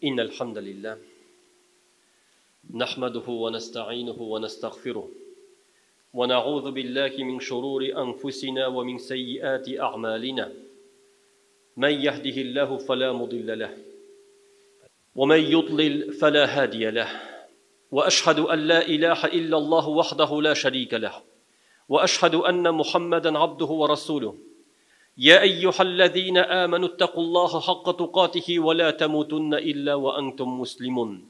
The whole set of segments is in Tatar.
إن الحمد لله نحمده ونستعينه ونستغفره ونعوذ بالله من شرور أنفسنا ومن سيئات أعمالنا من يهده الله فلا مضل له ومن يضلل فلا هادي له وأشهد أن لا إله إلا الله وحده لا شريك له وأشهد أن محمدا عبده ورسوله يا أيها الذين آمنوا اتقوا الله حق تقاته ولا تموتن إلا وأنتم مسلمون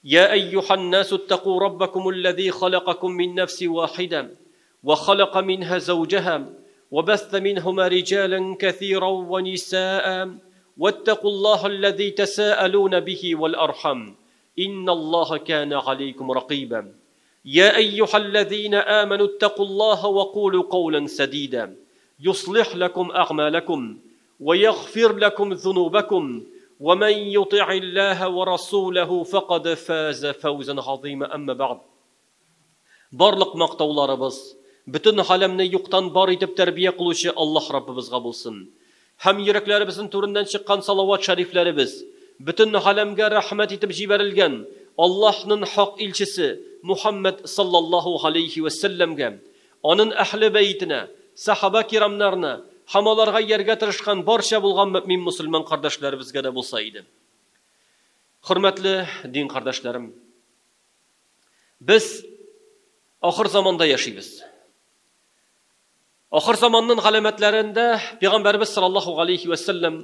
يا أيها الناس اتقوا ربكم الذي خلقكم من نفس واحدة وخلق منها زوجها وبث منهما رجالا كثيرا ونساء واتقوا الله الذي تساءلون به والأرحم إن الله كان عليكم رقيبا يا أيها الذين آمنوا اتقوا الله وقولوا قولا سديدا يصلح لكم أعمالكم ويغفر لكم ذنوبكم ومن يطع الله ورسوله فقد فاز فوزا عظيما أما بعد بارلق مقتولارыбыз bütün alemni yo'qdan bor etib tarbiya qiluvchi Alloh Rabbimizga bo'lsin. Ham yuraklarimizning turundan chiqqan salovat shariflarimiz bütün alamga rahmat etib jibarilgan Allohning haq elchisi Muhammad sallallohu alayhi va sallamga, onun ahli baytine, sahaba kiramlarına, hamalarga yerga tirishgan barcha bo'lgan mu'min musulmon qardoshlarımizga da bo'lsa edi. Hurmatli din qardoshlarım, biz oxir zamonda yashaymiz. Oxir zamonning alamatlarida Payg'ambarimiz sallallohu alayhi va sallam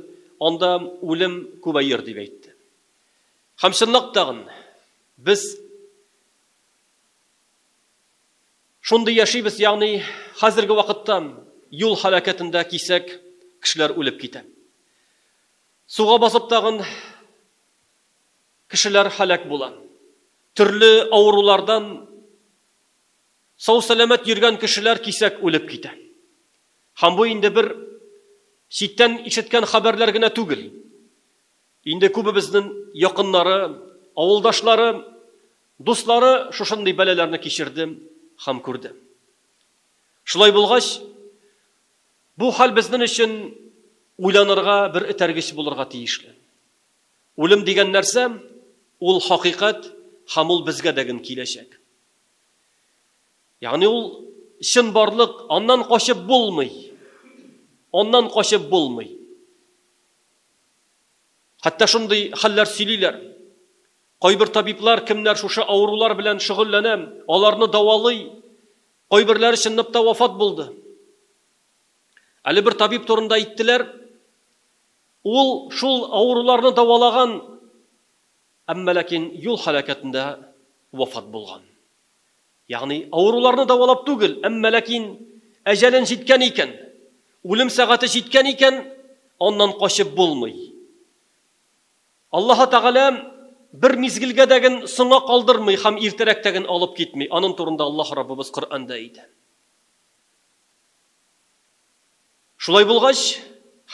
onda o'lim ko'payir deb aytdi. Hamshirliqdan biz shunda yashaymiz, ya'ni hozirgi vaqtda yo'l halokatida kelsak, kishilar o'lib ketadi. Suvga bosib tag'in kishilar halok bo'ladi. Turli avrulardan sog' salomat yurgan kishilar kelsak o'lib ketadi. Ham bu endi bir chetdan eshitgan xabarlargina tugil. Endi ko'pimizning yaqinlari, avildoshlari, do'stlari shunday balalarni kechirdi, ham ko'rdi. Shulay bo'lg'ach, bu hal bizning uchun o'ylanirga bir itargich bo'lirga tegishli. O'lim degan narsa, ul haqiqat, ham ul bizga degin kelajak. Ya'ni ul shin borliq, ondan qochib bo'lmay. Ondan qochib bo'lmay. Hatta shunday hallar sililar. Qoy bir tabiblar kimlar şuşa avrular bilan shug'ullanib, ularni davolay, qoy birlari shinnibda vafot bo'ldi. Ali bir tabib turunda aytdilar, ul shul avrularni davolagan, amma lakin yo'l halokatida vafot bo'lgan. Ya'ni avrularni davolab tugil, amma lakin ajalin yetgan ekan, o'lim soati yetgan ekan, ondan qochib bo'lmay. Alloh taolo bir mizgilga degin so'nga qoldirmay, ham ertarak degin olib ketmay. Onun turunda Alloh Rabbimiz Qur'onda aytdi. Shulay bo'lg'ach,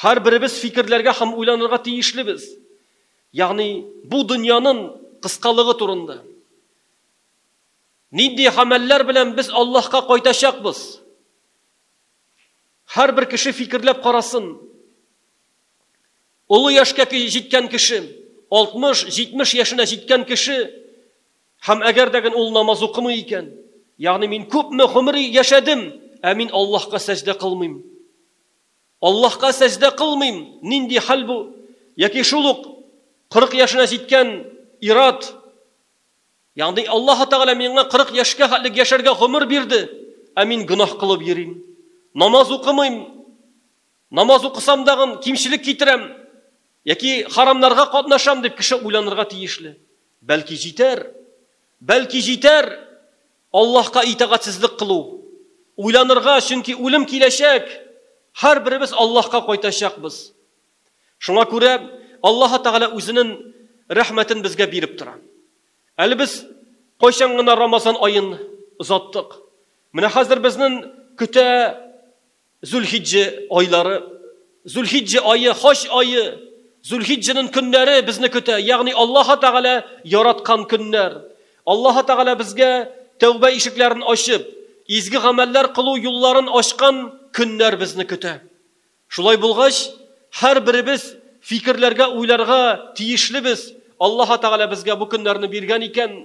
har birimiz fikrlarga ham o'ylanirga tegishlimiz. Ya'ni bu dunyoning qisqaligi turunda niddi amallar bilan biz Allohga qaytashaqmiz. Har bir kishi fikrlab qarasin. Ulu yoshga yetgan kishi, 60-70 yaşına yetgan kishi ham agar degan ul namoz o'qimay ekan, ya'ni men ko'pmi umr yashadim, amin Allohga sajda qilmayman. Allohga sajda qilmayman. Nindi hal bu? Yoki shuluq 40 yaşına yetgan irod, ya'ni Alloh taolo menga 40 yoshga halik yasharga umr berdi, amin gunoh qilib yurim. Namoz o'qimayman. Namoz o'qisam dag'in kimchilik ketiram. Yoki haramlarga qatnasham deb kishi o'ylanirga tegishli. Balki jitar Allohga itoatsizlik qiluv. O'ylanirga, chunki o'lim kelajak. Har birimiz Allohga qaytashaqmiz. Shunga ko'ra Alloh taolo o'zining rahmatini bizga berib turadi. Ali biz qo'shangina Ramazon oyini uzatdik. Mana hozir bizning kuta Zulhijja oylari, Zulhijja oyi, xosh oyi, Zulhijjaning kunlari bizni kuta. Ya'ni Alloh taolo yaratgan kunlar. Alloh taolo bizga tavba eshiklarini ochib, izgi amallar qiluv yo'llarini ochgan kunlar bizni kuta. Shulay bo'lg'ach, har birimiz fikrlarga, o'ylarga tegishlimiz. Аллаһ Тәгалә безгә бу көннәрне биргән икән.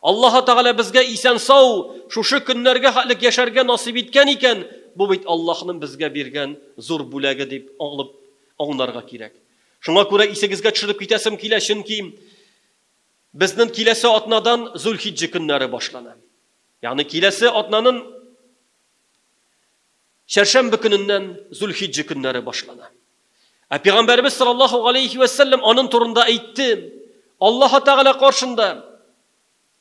Аллаһ Тәгалә безгә исән сау шушы көннәргә хәтлек яшәргә насип иткән икән. Бу бит Аллаһның безгә биргән зур бүләге дип алып аңларга кирәк. Шуңа күрә исегезгә төшереп китәсем килә, чөнки безнең киләсе атнадан Зулхиджа көннәре башлана. Ягъни киләсе атнаның Шәршәмбе көненнән Зулхиджа көннәре башлана. Пәйгамбәрбез саллаллаһу алейхи ва саллям аның турында әйтте. Аллаһ Тәгалә каршында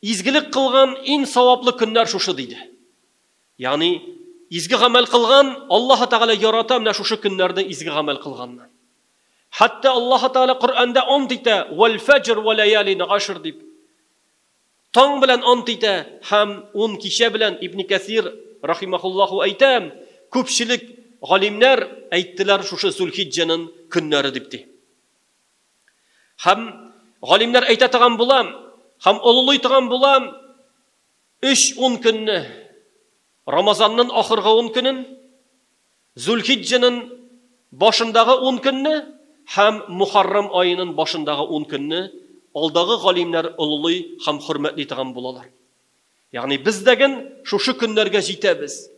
изгелек кылган иң саваплы көннәр шушы диде. Ягъни изге гамәл кылган Аллаһ Тәгалә ярата менә шушы көннәрдә изге гамәл кылганны. Хәтта Аллаһ Тәгалә Коръәндә ант итә: "Вал фаҗр ва лаялин ашр" дип. Таң белән ант итә һәм 10 кичә белән Ибн Кәсир рахимахуллаху әйтә, күпчелек галимнәр әйттеләр шушы Зулхиджаның көннәре дип ди. Һәм галимнәр әйтә торган була, һәм олылый торган була 3-10 көнне, Рамазанның ахыргы 10 көнен, Зулхиджаның башындагы 10 көнне һәм Мухаррам айының башындагы 10 көнне алдагы галимнәр олылый һәм хөрмәтле торган булалар. Ягъни без дәген шушы көннәргә җитәбез.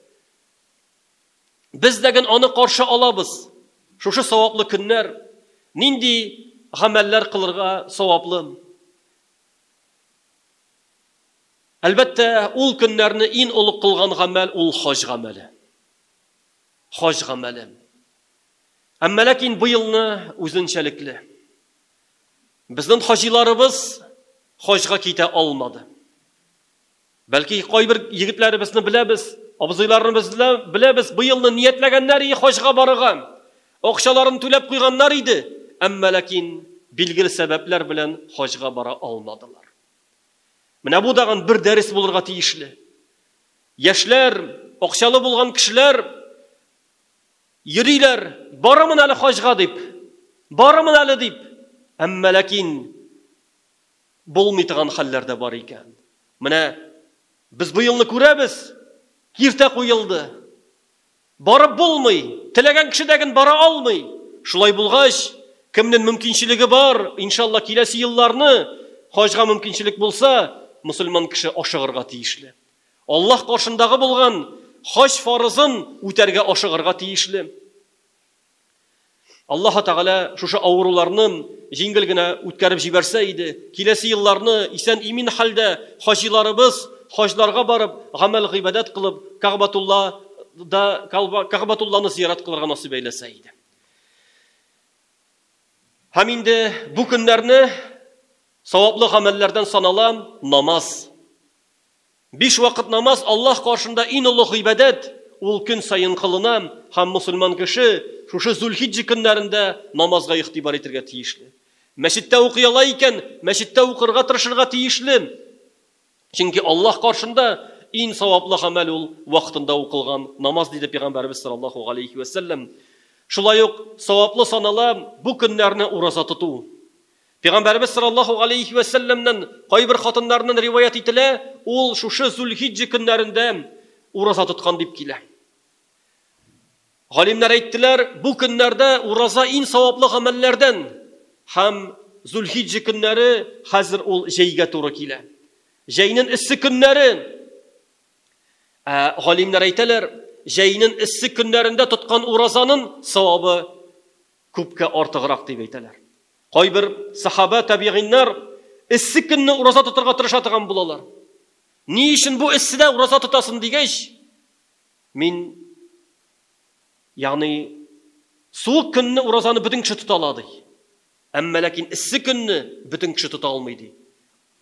Biz degen аны каршы алабыз. Шушы саваплы көннәр, нинди гамәлләр кылырга саваплы? Әлбәттә, ул көннәрне иң улуг кылган гамәл ул хаҗ гамәле. Хаҗ гамәле. Әмма ләкин бу елны үзенчәлекле. Безнең хаҗиларыбыз хаҗга китә алмады. Бәлки кайбер егетләребезне беләбез, абзыйларыбызны беләбез, бу елны ниятләгәннәр иде хаҗга барырга. Акчаларын түләп куйганнар иде, әмма ләкин билгеле сәбәпләр белән хаҗга бара алмадылар. Менә бу даган бер дәрес булырга тиешле. Яшьләр, акчалы булган кешеләр йөриләр, барымын әле хаҗга дип, барымын әле дип, әмма ләкин булмый торган хәлләр дә бар икән. Менә biz bu yılını күрәбез, киртә куелды. Барып булмый, теләгән кеше дәген бара алмый. Шулай булгач, кемнең мөмкинчелеге бар, иншалла киләсе елларны хаҗга мөмкинчелек булса, мусульман кеше ашыгырга тиешле. Аллаһ каршындагы булган хаҗ фарызын үтәргә ашыгырга тиешле. Аллаһ Тәгалә шушы авыруларны җиңел генә үткәреп җибәрсә иде, киләсе елларны исән имин хәлдә хаҗиларыбыз хаҗларга барып, гамәл гыйбадат кылып, Кәгъбәтулланы зиярат кылырга насыйп әйләсә иде. Һәм инде бу көннәрне саваплы гамәлләрдән санала намаз. 5 вакыт намаз Аллаһ каршында иң улуг гыйбадат, ул көн сайын кылына, һәм мусульман кеше шушы Зулхиджа көннәрендә намазга игътибар итәргә тиешле. Мәчеттә укый ала икән, мәчеттә укырга тырышырга тиешле. Чөнки Аллаһ каршында иң саваплы гамәл ул вакытында укылган намаз диде Пәйгамбәрбез саллаллаһу алейхи ва саллям. Шулай ук саваплы санала бу көннәрне ураза тоту. Пәйгамбәрбез саллаллаһу алейхи ва саллямнан кайбер хатыннарның риваят ителә, ул шушы Зулхиджа көннәрендә ураза тоткан дип килә. Галимнәр әйттеләр, бу көннәрдә ураза иң саваплы гамәлләрдән, һәм Зулхиджа көннәре хәзер ул җәйгә туры килә. Җәйнең иссе көннәре, галимнәр әйтәләр, җәйнең иссе көннәрендә тоткан уразаның савабы күпкә артыграк дип әйтәләр. Кайбер сахаба, табигиннар иссе көнне ураза тотырга тырыша торган булалар. Ни өчен бу исседә ураза тотасың дигәч, мин ягъни суык көнне уразаны бөтен кеше тота ала ди. Әмма ләкин иссе көнне бөтен кеше тота алмый ди.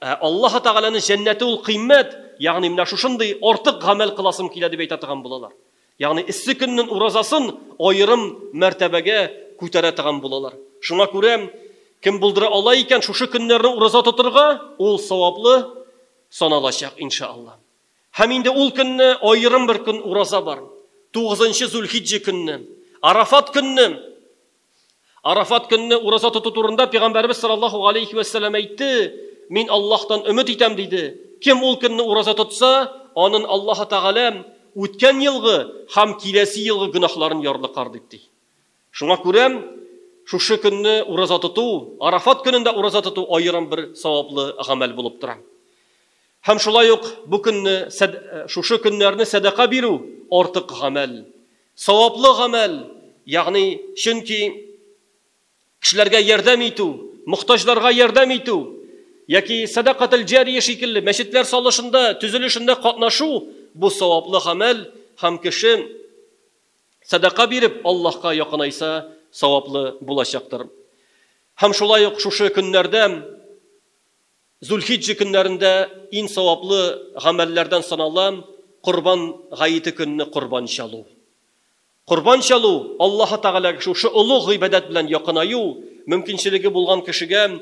Аллаһ Тәгаләнең җәннәте ул кыйммәт, ягъни менә шушындый артык гамәл кыласым килә дип әйтә торган булалар. Ягъни иссе көннең уразасын аерым мәртәбәгә күтәрә торган булалар. Шуңа күрә кем булдыра ала икән шушы көннәрне ураза тотырга, ул саваплы саналачак иншалла. Һәм инде ул көнне аерым бер көн ураза бар. 9-нчы Зулхиджа көнне, Арафат көнне. Арафат көнне ураза тоту турында Пәйгамбәрбез саллаллаһу алейхи ва саллям әйтте, мин Аллаһтан өмет итәм диде. Кем ул көнне ураза тотса, аның Аллаһ Тәгалә үткән елгы һәм киләсе елгы гөнаһларын ярлыкар дип ди. Шуңа күрә шушы көнне ураза тоту, Арафат көнендә ураза тоту айрым бер саваплы гамәл булып тора. Һәм шулай ук бу көнне, шушы көннәрне садака бирү артык гамәл, саваплы гамәл, ягъни чөнки кешеләргә ярдәм итү, мохтаҗларга ярдәм итү, яки садакатул җария шикелле мәчетләр салышында, төзелешендә катнашу бу саваплы гамәл һәм кеше садака биреп Аллаһка якынайса саваплы булачактыр. Һәм шулай ук шушы көннәрдә Зулхиджа көннәрендә иң саваплы гамәлләрдән санала Курбан гаете көнне курбан чалу. Курбан чалу Аллаһ Тәгаләгә шушы улуг гыйбадат белән якынаю мөмкинчелеге булган кешегә,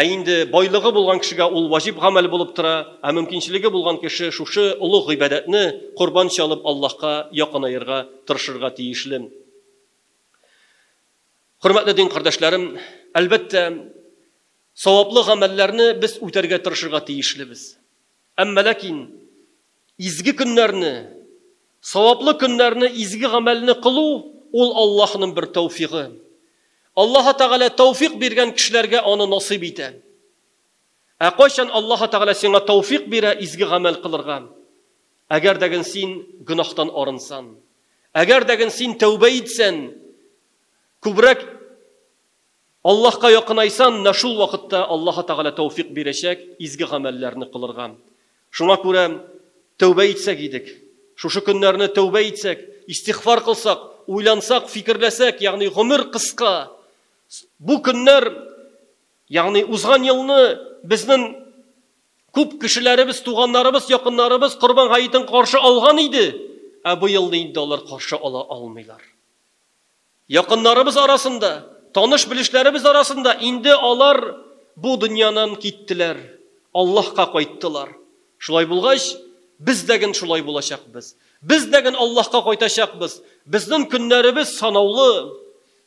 инде байлыгы булган кешегә ул ваҗиб гамәл булып тора, мөмкинчелеге булган кеше шушы улуг гыйбадатны курбан чалып Аллаһка якынаерга тырышырга тиешле. Хөрмәтле дин кардәшләрем, әлбәттә саваплы гамәлләрне без үтәргә тырышырга тиешлебез. Әмма ләкин изге көннәрне, саваплы көннәрне, изге гамәлне кылу ул Аллаһның бер тәүфигы. Аллаһ Тәгалә тәүфик биргән кешеләргә аны насыйп итә. Кайчан Аллаһ Тәгалә сиңа тәүфик бирә изге гамәл кылырга? Әгәр дәген син гынахтан арынсан, әгәр дәген син тәүбә итсән, күбрәк Аллаһка якынайсан, шул вакытта Аллаһ Тәгалә тәүфик бирәчәк изге гамәлләрне кылырга. Шуңа күрә тәүбә итсәк идек, шушы көннәрне тәүбә итсәк, истигъфар кылсак, уйлансак, фикерләсәк, ягъни гомер кыска. Бу көннәр, ягъни узган елны безнең күп кешеләребез, туганнарыбыз, якыннарыбыз Курбан гаетен каршы алган иде, бу елны инде алар каршы ала алмыйлар. Якыннарыбыз арасында, таныш белешләребез арасында инде алар бу дөньянан киттеләр, Аллаһка кайттылар. Шулай булгач, biz дәген шулай булачакбыз. Biz дәген Аллаһка кайтачакбыз. Безнең көннәребез санаулы.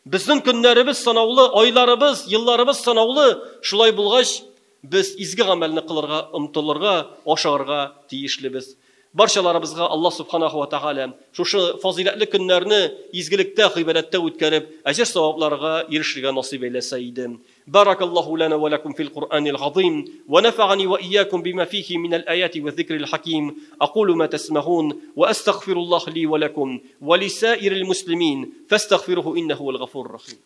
Безнең көннәребез санаулы, айларыбыз, елларыбыз санаулы. Шулай булгач, без изге гамәлне кылырга, омтылырга, ашарга тиешлебез. Барчаларыбызга Аллаһ Субханаһу ва Тәгалә шушы фазилатлы көннәрне изгелектә, гыйбадәттә үткәреп, әҗр савапларга ирешергә насыйп әйләсә иде. Баракаллаху лана ва лакум фил Qur'анил азим ва нафa'ani ва iyyakum bima fihi min al-ayati wa dhikril hakim. Aqulu ma tasma'un wa astaghfirullah li wa lakum wa li sa'iril muslimin fastaghfiruhu innahu al-ghafurur rahim.